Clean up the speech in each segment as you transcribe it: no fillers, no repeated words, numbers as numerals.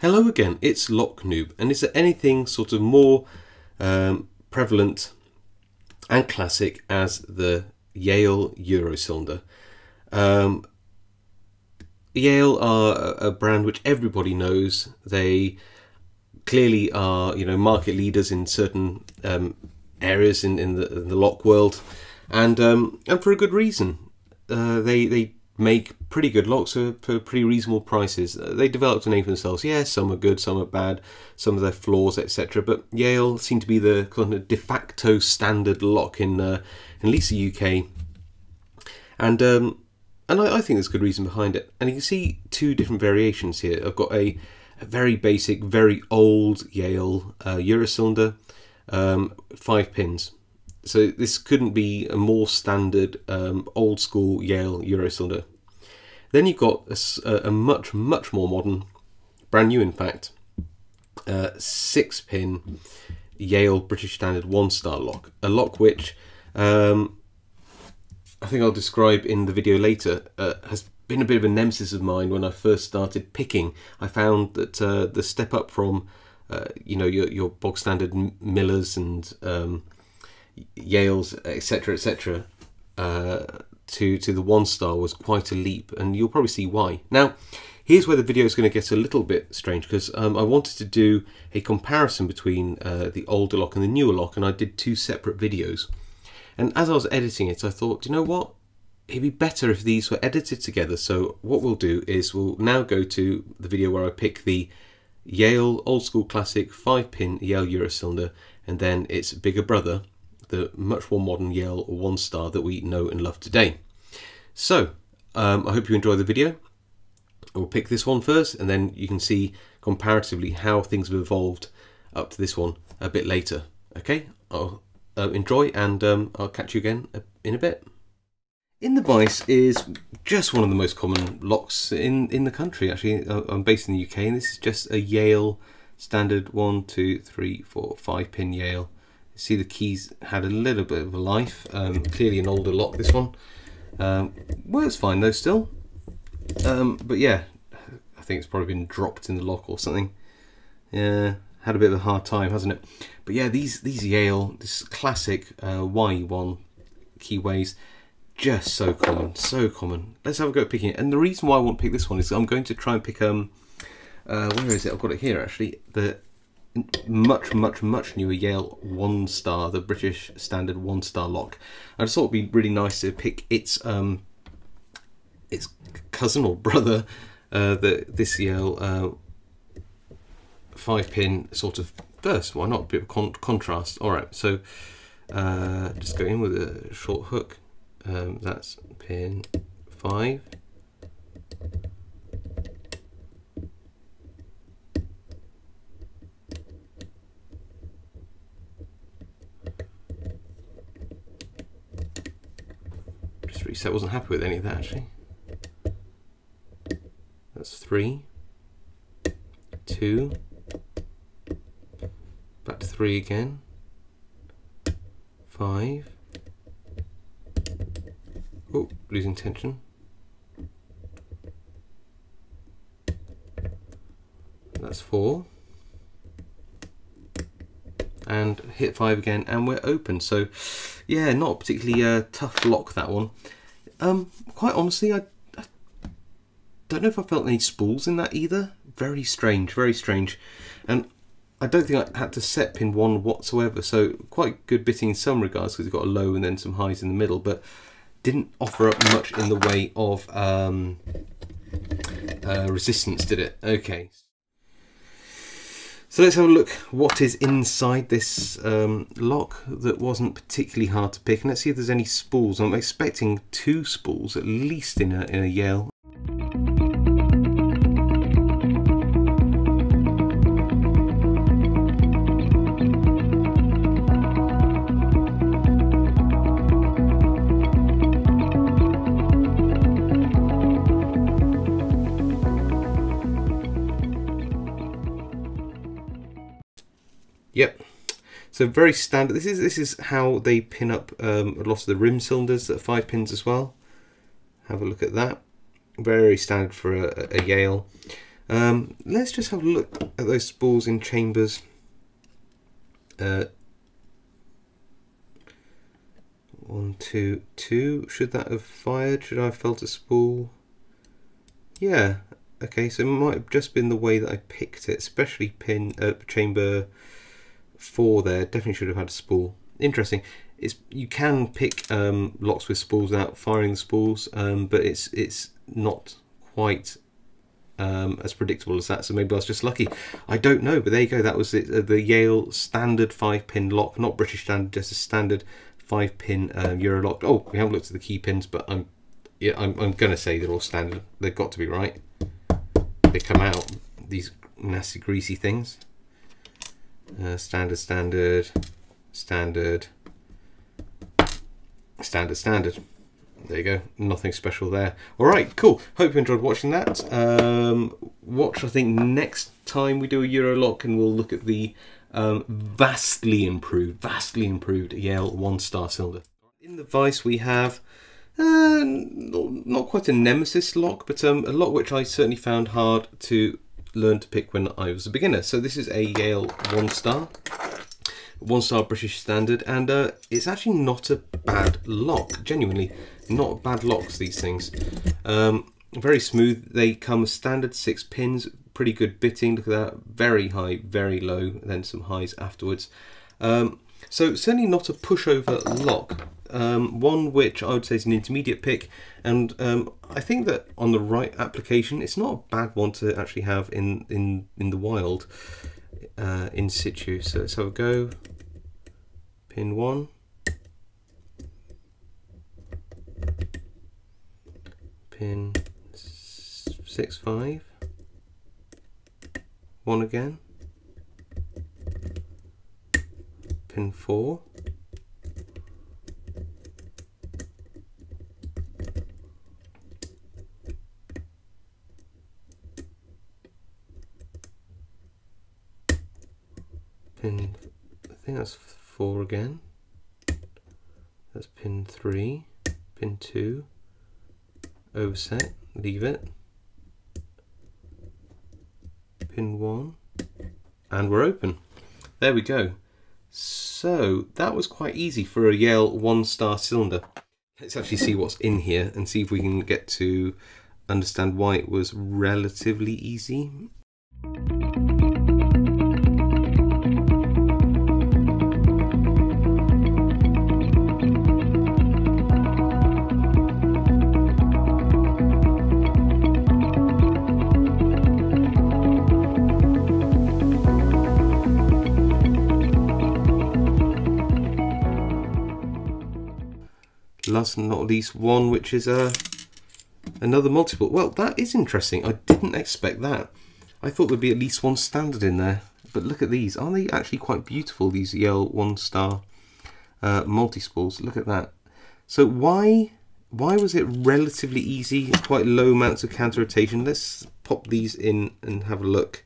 Hello again, it's Lock Noob, and is there anything sort of more prevalent and classic as the Yale Eurocylinder? Yale are a brand which everybody knows. They clearly are, market leaders in certain areas in the lock world, and for a good reason. They make pretty good locks for pretty reasonable prices. They developed a name for themselves. Yeah, some are good, some are bad, some of their flaws, etc. But Yale seem to be the kind of de facto standard lock in at least the UK, and I think there's good reason behind it. And you can see two different variations here. I've got a very basic, very old Yale Eurocylinder, 5 pins. So this couldn't be a more standard, old school Yale Eurocylinder. Then you've got a much more modern, brand new in fact, 6 pin Yale British Standard 1-star lock. A lock which I think I'll describe in the video later, has been a bit of a nemesis of mine when I first started picking. I found that the step up from your bog standard Millers and Yales, etc., to the 1-star was quite a leap, and you'll probably see why. Now, here's where the video is going to get a little bit strange, because I wanted to do a comparison between the older lock and the newer lock, and I did 2 separate videos. And as I was editing it, I thought, you know what? It'd be better if these were edited together. So what we'll do is we'll now go to the video where I pick the Yale Old School Classic 5-pin Yale Eurocylinder, and then its bigger brother, the much more modern Yale 1-star that we know and love today. So I hope you enjoy the video. We'll pick this one first, and then you can see comparatively how things have evolved up to this one a bit later. Okay, I'll enjoy, and I'll catch you again in a bit. In the Vice is just one of the most common locks in the country. Actually, I'm based in the UK, and this is just a Yale standard 1, 2, 3, 4, 5-pin Yale. See, the keys had a little bit of a life. Clearly an older lock, this one. Works fine though still. But yeah, I think it's probably been dropped in the lock or something. Yeah, had a bit of a hard time, hasn't it? But yeah, these Yale, this classic Y1 keyways, just so common, so common. Let's have a go at picking it. And the reason why I want to pick this one is I'm going to try and pick where is it? I've got it here actually. The much newer Yale 1-star, the British Standard 1-star lock. I just thought it'd be really nice to pick its cousin or brother, this Yale 5-pin sort of first. Why not? A bit of contrast. All right, so just go in with a short hook. That's pin 5. Reset, wasn't happy with any of that actually. That's 3, 2, back to 3 again, 5, oh, losing tension, that's 4, and hit 5 again, and we're open. So yeah, not a particularly tough lock, that one. Quite honestly, I don't know if I felt any spools in that either. Very strange, very strange. And I don't think I had to set pin 1 whatsoever, so quite good bitting in some regards, because it's got a low and then some highs in the middle, but didn't offer up much in the way of resistance, did it? Okay. So let's have a look what is inside this lock that wasn't particularly hard to pick, and let's see if there's any spools. I'm expecting 2 spools at least in a Yale. Yep, so very standard. This is how they pin up a lot of the rim cylinders that are 5 pins as well. Have a look at that. Very standard for a Yale. Let's just have a look at those spools in chambers. 1, 2, 2. Should that have fired? Should I have felt a spool? Yeah. Okay, so it might have just been the way that I picked it, especially chamber 4 there. Definitely should have had a spool. Interesting. You can pick locks with spools without firing the spools, but it's not quite as predictable as that. So maybe I was just lucky. I don't know, but there you go. That was it. The Yale Standard 5-pin lock, not British Standard, just a standard 5-pin Euro lock. Oh, we haven't looked at the key pins, but I'm going to say they're all standard. They've got to be right. They come out, these nasty greasy things. Standard, standard, standard, standard, standard. There you go. Nothing special there. All right, cool. Hope you enjoyed watching that. Watch, I think, next time we do a Euro lock, and we'll look at the vastly improved Yale 1-star cylinder. In the vise we have not quite a nemesis lock, but a lock which I certainly found hard to learn to pick when I was a beginner. So this is a Yale 1-star British Standard, and it's actually not a bad lock. Genuinely, not bad locks, these things. Very smooth. They come standard 6 pins. Pretty good bitting. Look at that. Very high, very low, and then some highs afterwards. So certainly not a pushover lock. One which I would say is an intermediate pick, and I think that on the right application, it's not a bad one to actually have in the wild, in situ. So let's have a go. Pin 1. Pin 6, 5. 1 again. Pin 4. Pin, I think that's 4 again. That's pin 3. Pin 2. Overset, leave it. Pin 1, and we're open. There we go. So that was quite easy for a Yale 1-star cylinder. Let's actually see what's in here and see if we can get to understand why it was relatively easy. Last but not least, one which is another multiple. Well, that is interesting. I didn't expect that. I thought there'd be at least one standard in there. But look at these. Aren't they actually quite beautiful, these Yale 1-star multi-spools? Look at that. So why was it relatively easy? Quite low amounts of counter rotation. Let's pop these in and have a look.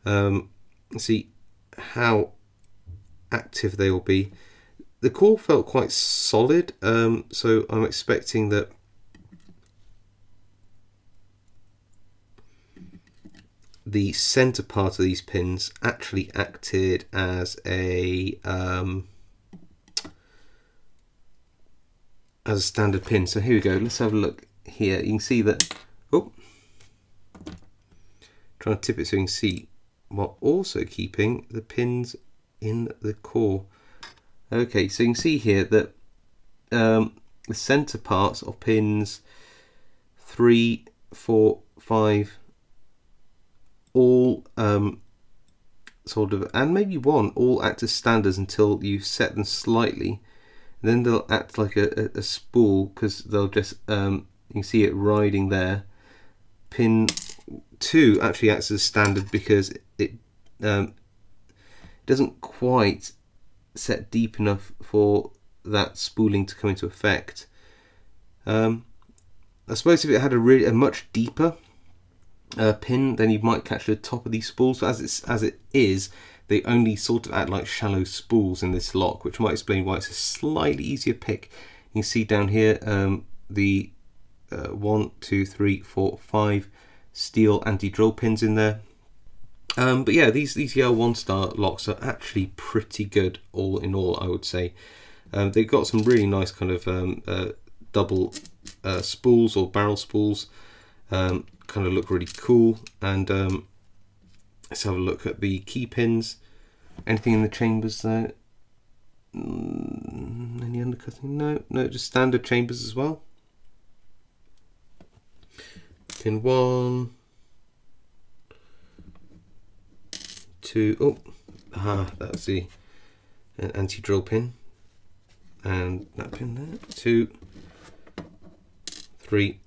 Let's see how active they will be. The core felt quite solid, so I'm expecting that the center part of these pins actually acted as a standard pin. So here we go. Let's have a look here. You can see that. Oh, trying to tip it so you can see, while also keeping the pins in the core. Okay, so you can see here that the center parts of pins 3, 4, 5, all sort of, and maybe 1, all act as standards until you set them slightly. And then they'll act like a spool, because they'll just, you can see it riding there. Pin 2 actually acts as standard because it doesn't quite set deep enough for that spooling to come into effect. I suppose if it had a much deeper pin, then you might catch the top of these spools. But as it is, they only sort of act like shallow spools in this lock, which might explain why it's a slightly easier pick. You can see down here the 1, 2, 3, 4, 5, steel anti-drill pins in there. But yeah, these Yale 1-star locks are actually pretty good all in all, I would say. They've got some really nice kind of double spools or barrel spools, kind of look really cool. And let's have a look at the key pins. Anything in the chambers there? Any undercutting? No, just standard chambers as well. Pin 1, 2, that's the anti-drill pin, and that pin there, 2, 3,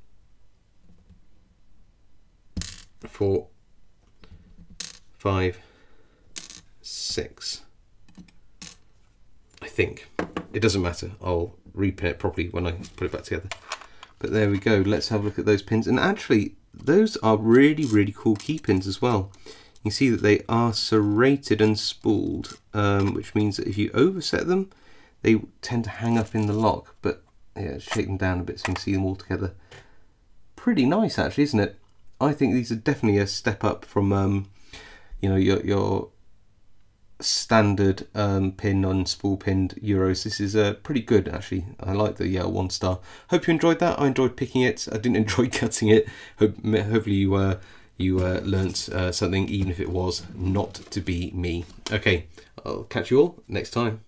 4, 5, 6. I think. It doesn't matter, I'll repin it properly when I put it back together. But there we go, let's have a look at those pins. And actually, those are really, really cool key pins as well. You can see that they are serrated and spooled, which means that if you overset them, they tend to hang up in the lock. But yeah, shake them down a bit so you can see them all together. Pretty nice actually, isn't it? I think these are definitely a step up from you know, your standard pin on spool pinned Euros. This is pretty good actually. I like the Yale 1-star. Hope you enjoyed that. I enjoyed picking it. I didn't enjoy cutting it. Hopefully you learnt something, even if it was not to be me. Okay, I'll catch you all next time.